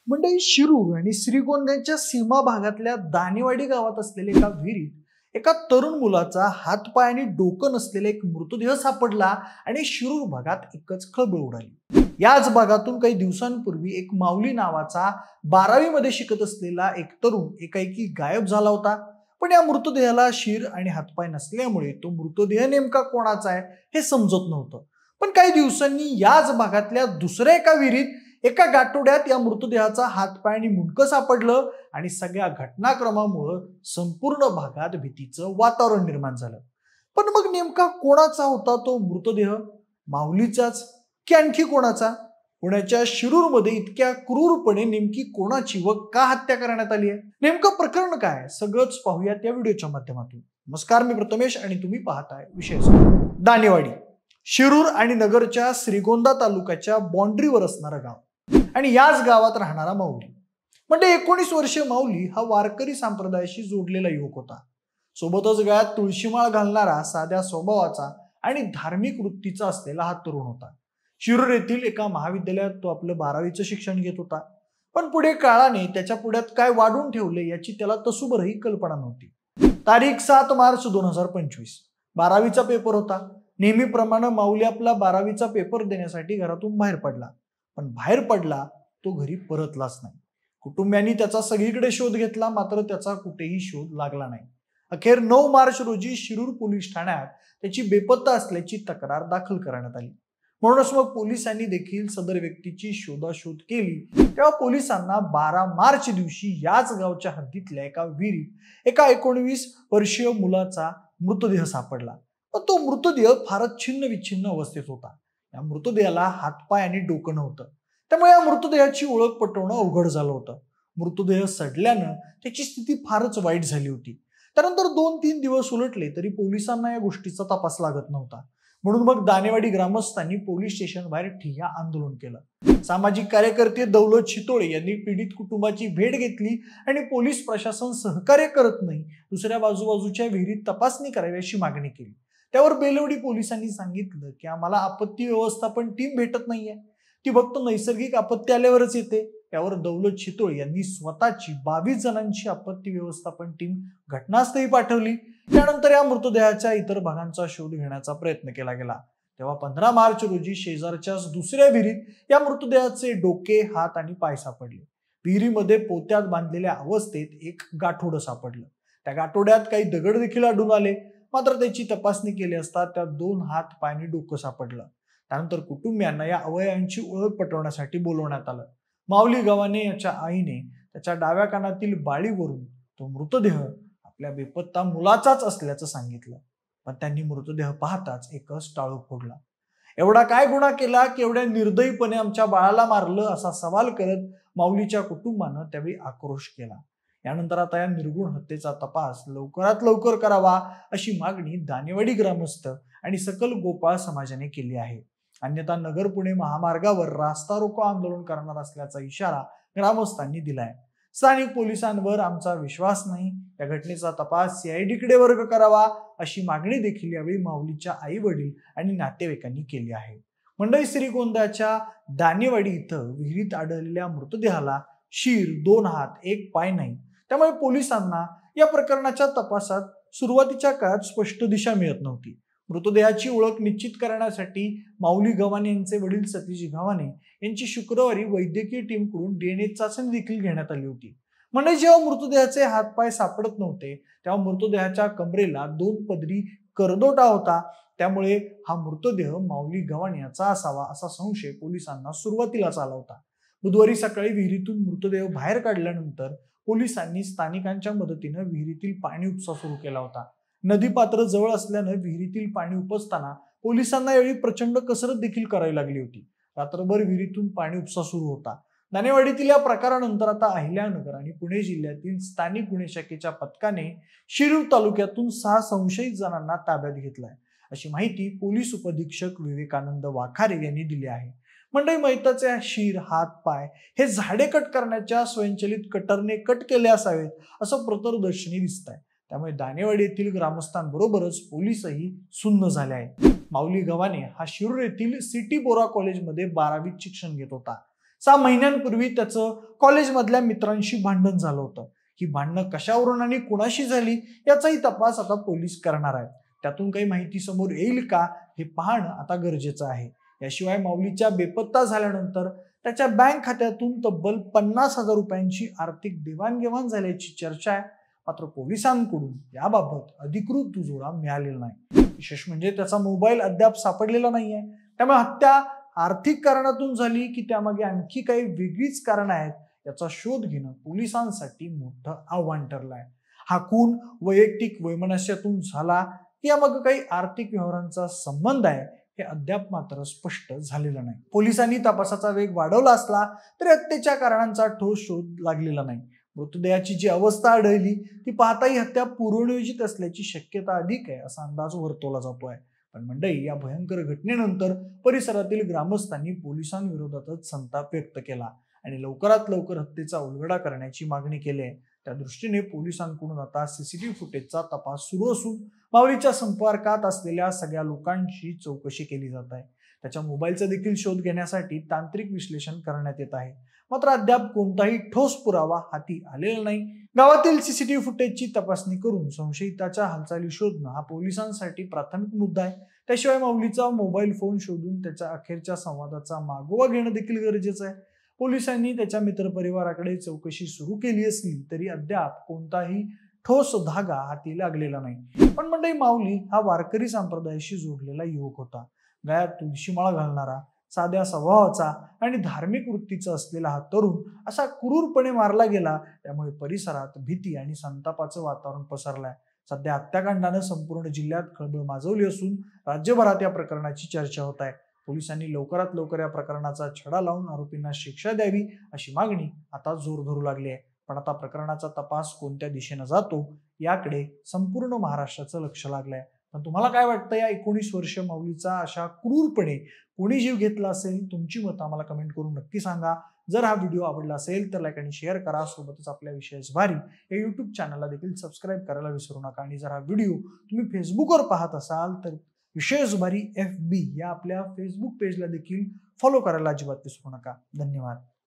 मंडळी, शिरूर आणि श्रीगोंद्याच्या सीमा भागातल्या दानेवाडी गावात असलेल्या एका विहिरीत एका तरुण मुलाचा हातपाय आणि डोकं नसलेला एक मृतदेह सापडला आणि शिरूर भागात एकच खळबळ उडाली। याच भागातून काही दिवसांपूर्वी एक माऊली नावाचा 12वी मध्ये शिकत असलेला एक तरुण एकाएकी गायब झाला होता। पण या मृतदेहाला शिर आणि हातपाय नसल्यामुळे तो मृतदेह नेमका कोणाचा आहे हे समजत नव्हतं। पण काही दिवसांनी याच भागातल्या दुसऱ्या एका विहिरीत एका गाठोड्यात या मृतदेहाचा हातपाय आणि मुंडकं सापडलं आणि सगळ्या घटनाक्रमामुळे संपूर्ण भागात भीतीचं वातावरण निर्माण झालं। पण मग नेमका कोणाचा होता तो मृतदेह? माऊलीचाच की आणखी कोणाचा? पुण्याच्या शिरूरमध्ये इतक्या क्रूरपणे नेमकी कोणाची व का हत्या करण्यात आली आहे? नेमकं प्रकरण काय? सगळंच पाहूयात या व्हिडिओच्या माध्यमातून। नमस्कार, मी प्रथमेश आणि तुम्ही पाहताय विशेष दानेवाडी। शिरूर आणि नगरच्या श्रीगोंदा तालुक्याच्या बाउंड्रीवर असणारं गाव आणि याच गावात राहणारा माऊली। म्हणजे 19 वर्षीय माऊली हा वारकरी संप्रदायाशी जोडलेला युवक होता। सोबतच गळ्यात तुळशीमाळ घालणारा, साध्या स्वभावाचा आणि धार्मिक वृत्तीचा असलेला हा तरुण होता। शिरूर येथील एका महाविद्यालयात तो आपलं 12वीचं शिक्षण घेत होता। पण पुढे काळाने त्याच्या पुढ्यात काय वाढून ठेवले याची त्याला तसूभरही कल्पना नव्हती। तारीख 7 मार्च 2025, 12वीचा पेपर होता। नेहमीप्रमाणे माऊली आपला 12वीचा पेपर देण्यासाठी घरातून बाहेर पडला। पण बाहेर पडला तो घरी परतलाच नाही। कुटुंबियांनी त्याचा सगळीकडे शोध घेतला, मात्र त्याचा कुठेही शोध लागला नाही। अखेर 9 मार्च रोजी शिरूर पोलीस ठाण्यात त्याची बेपत्ता असल्याची तक्रार दाखल करण्यात आली। म्हणूनच मग पोलिसांनी देखील सदर व्यक्तीची शोधाशोध केली। तेव्हा पोलिसांना 12 मार्च दिवशी याच गावच्या हद्दीतल्या एका विहिरीत एका 19 वर्षीय मुलाचा मृतदेह सापडला। पण तो मृतदेह फारच छिन्न विच्छिन्न अवस्थेत होता। या मृतदेहाला हातपाय आणि डोकं नव्हतं, त्यामुळे या मृतदेहाची ओळख पटवणं अवघड झालं होतं। मृतदेह सडल्यानं त्याची स्थिती फारच वाईट झाली होती। त्यानंतर 2-3 दिवस उलटले तरी पोलिसांना या गोष्टीचा तपास लागत नव्हता। म्हणून मग दानेवाडी ग्रामस्थांनी पोलीस स्टेशन बाहेर ठिय्या आंदोलन केलं। सामाजिक कार्यकर्ते दौलत चितोळे यांनी पीडित कुटुंबाची भेट घेतली आणि पोलीस प्रशासन सहकार्य करत नाही, दुसऱ्या बाजूच्या विहिरीत तपासणी करावी अशी मागणी केली। त्यावर बेलवडी पोलिसांनी सांगितलं की आम्हाला आपत्ती व्यवस्थापन टीम भेटत नाहीये, ती फक्त नैसर्गिक आपत्ती आल्यावरच येते। त्यावर दौलत चितोळे यांनी स्वतःची 22 जणांची आपत्ती व्यवस्थापन टीम घटनास्थळी पाठवली। त्यानंतर या मृतदेहाच्या इतर भागांचा शोध घेण्याचा प्रयत्न केला गेला। तेव्हा 15 मार्च रोजी शेजारच्याच दुसऱ्या विहिरीत या मृतदेहाचे डोके, हात आणि पाय सापडले। विहिरीमध्ये पोत्यात बांधलेल्या अवस्थेत एक गाठोडं सापडलं। त्या गाठोड्यात काही दगड देखील आढळून आले, मात्र त्याची तपासणी केली असता त्यात 2 हात, पाय आणि डोकं सापडलं। त्यानंतर कुटुंबियांना या अवयवांची ओळख पटवण्यासाठी बोलवण्यात आलं। माऊली गव्हाणे याच्या आईने त्याच्या डाव्या कानातील बाळीवरून तो मृतदेह आपल्या बेपत्ता मुलाचाच असल्याचं सांगितलं। पण त्यांनी मृतदेह पाहताच एकच टाळू फोडला। एवढा काय गुन्हा केला की एवढ्या निर्दयीपणे आमच्या बाळाला मारलं, असा सवाल करत माऊलीच्या कुटुंबानं त्यावेळी आक्रोश केला। यानंतर आता या निर्गुण हत्येचा तपास लवकरात लवकर करावा अशी मागणी दानेवाडी ग्रामस्थ आणि सकल गोपाळ समाजाने केली आहे। अन्यथा नगर पुणे महामार्गावर रास्ता रोको आंदोलन करणार असल्याचा इशारा ग्रामस्थांनी दिलाय। स्थानिक पोलिसांवर आमचा विश्वास नाही, या घटनेचा तपास CID कडे वर्ग करावा अशी मागणी देखील यावेळी माऊलीच्या आई वडील आणि नातेवाईकांनी केली आहे। मंडई, श्रीगोंद्याच्या दानेवाडी इथं विहिरीत आढळलेल्या मृतदेहाला शिर, 2 हात, 1 पाय नाही। त्यामुळे पोलिसांना या प्रकरणाच्या तपासात सुरुवातीच्या काळात स्पष्ट दिशा मिळत नव्हती। मृतदेहाची ओळख निश्चित करण्यासाठी माऊली गव्हाणे यांचे वडील सतीश गव्हाणे यांची शुक्रवारी वैद्यकीय टीमकडून DNA चाचणी देखील घेण्यात आली होती। म्हणजे जेव्हा मृतदेहाचे हातपाय सापडत नव्हते तेव्हा मृतदेहाच्या कमरेला 2 पदरी करदोटा होता। त्यामुळे हा मृतदेह माऊली गव्हाणे याचा असावा असा संशय पोलिसांना सुरुवातीलाच आला होता। बुधवारी सकाळी विहिरीतून मृतदेह बाहेर काढल्यानंतर पोलिसांनी स्थानिकांच्या मदतीने विहिरीतील पाणी उपसा सुरू केला होता। नदी पात्र जवळ असल्याने विहिरीतील पाणी उपसताना पोलिसांना यावेळी प्रचंड कसरत देखील करावी लागली होती। रात्रभर विहिरीतून पाणी उपसा सुरू होता। दानेवाडीतील या प्रकारानंतर आता अहिल्यानगर आणि पुणे जिल्ह्यातील स्थानिक गुन्हे शाखेच्या पथकाने शिरूर तालुक्यातून 6 संशयित जणांना ताब्यात घेतलाय, अशी माहिती पोलीस उपअधीक्षक विवेकानंद वाखारे यांनी दिली आहे। मंडई, मैताचे शिर, हात, पाय हे झाडे कट करण्याच्या स्वयंचलित कटरने कट केले असावेत असं प्रत्यक्षदर्शींनी दिसतंय। त्यामुळे दानेवाडी येथील ग्रामस्थांबरोबरच पोलीसही सुन्न झाले आहेत। माऊली गव्हाणे हा शिरूर येथील सिटी बोरा कॉलेजमध्ये 12वीत शिक्षण घेत होता। 6 महिन्यांपूर्वी त्याचं कॉलेजमधल्या मित्रांशी भांडण झालं होतं. ही भांडणं कशावरून आणि कुणाशी झाली याचाही तपास आता पोलीस करणार आहेत. त्यातून काही माहिती समोर येईल का हे पाहणं आता गरजेचं आहे. याशिवाय माऊलीच्या बेपत्ता झाल्यानंतर त्याच्या बँक खात्यातून तब्बल 50,000 रुपयांची आर्थिक देवाणघेवाण झाल्याची चर्चा आहे. मात्र पोलिसांकडून याबाबत अधिकृत दुजोरा मिळालेला नाही. विशेष म्हणजे त्याचा मोबाईल अद्याप सापडलेला नाहीये. त्यामुळे हत्या आर्थिक कारणातून झाली की त्यामागे आणखी काही वेगळीच कारण आहेत याचा शोध घेणं पोलिसांसाठी मोठं आव्हान ठरलं आहे. हा खून वैयक्तिक वैमनस्यातून झाला की यामागे काही आर्थिक व्यवहारांचा संबंध आहे हे अद्याप मात्र स्पष्ट झालेलं नाही. पोलिसांनी तपासाचा वेग वाढवला असला तरी हत्येच्या कारणांचा ठोस शोध लागलेला नाही. मृतदेहाची जी अवस्था आढळली ती पाहता ही हत्या पूर्वनियोजित असल्याची शक्यता अधिक आहे असा अंदाज वर्तवला जातो आहे. पण मंडळी, या भयंकर घटनेनंतर परिसरातील ग्रामस्थांनी पोलिसांविरोधातच संताप व्यक्त केला आणि लवकरात लवकर हत्येचा उलगडा करण्याची मागणी केली आहे. त्या दृष्टीने पोलिसांकडून आता सीसीटीव्ही फुटेजचा तपास सुरू असून माऊलीच्या संपर्कात असलेल्या सगळ्या लोकांची चौकशी केली जात आहे. त्याच्या मोबाईलचा देखील शोध घेण्यासाठी तांत्रिक विश्लेषण करण्यात येत आहे. मात्र अद्याप कोणताही ठोस पुरावा हाती आलेला नाही. गावातील सीसीटीव्ही फुटेजची तपासणी करून संशयिताच्या हालचाली शोधणं हा पोलिसांसाठी प्राथमिक मुद्दा आहे. त्याशिवाय माऊलीचा मोबाईल फोन शोधून त्याच्या अखेरच्या संवादाचा मागोवा घेणं देखील गरजेचं आहे. पोलिसांनी त्याच्या मित्रपरिवाराकडे चौकशी सुरू केली असली तरी अद्याप कोणताही ठोस धागा हाती लागलेला नाही. पण मंडळी, माऊली हा वारकरी संप्रदायाशी जोडलेला युवक होता. गळ्यात तुळशीमाळा घालणारा, साध्या स्वभावाचा आणि धार्मिक वृत्तीचा असलेला हा तरुण असा क्रूरपणे मारला गेला. त्यामुळे परिसरात भीती आणि संतापाचं वातावरण पसरलंय. सध्या हत्याकांडानं संपूर्ण जिल्ह्यात खळबळ माजवली असून राज्यभरात या प्रकरणाची चर्चा होत आहे. पोलिसांनी लवकरात लवकर या प्रकरणाचा छडा लावून आरोपींना शिक्षा द्यावी अशी मागणी आता जोर धरू लागली आहे. पण आता प्रकरणाचा तपास कोणत्या दिशेनं जातो याकडे संपूर्ण महाराष्ट्राचं लक्ष लागलंय. पण तुम्हाला काय वाटतं, या 19 वर्ष माऊलीचा अशा क्रूरपणे कोणी जीव घेतला असेल? तुमची मतं आम्हाला कमेंट करून नक्की सांगा. जर हा व्हिडिओ आवडला असेल तर लाईक आणि शेअर करा. सोबतच आपल्या विशेष भारी या युट्यूब चॅनलला देखील सबस्क्राईब करायला विसरू नका. आणि जर हा व्हिडिओ तुम्ही फेसबुकवर पाहत असाल तर विशेष भारी FB या आपल्या फेसबुक पेजला देखील फॉलो करायला अजिबात विसरू नका. धन्यवाद.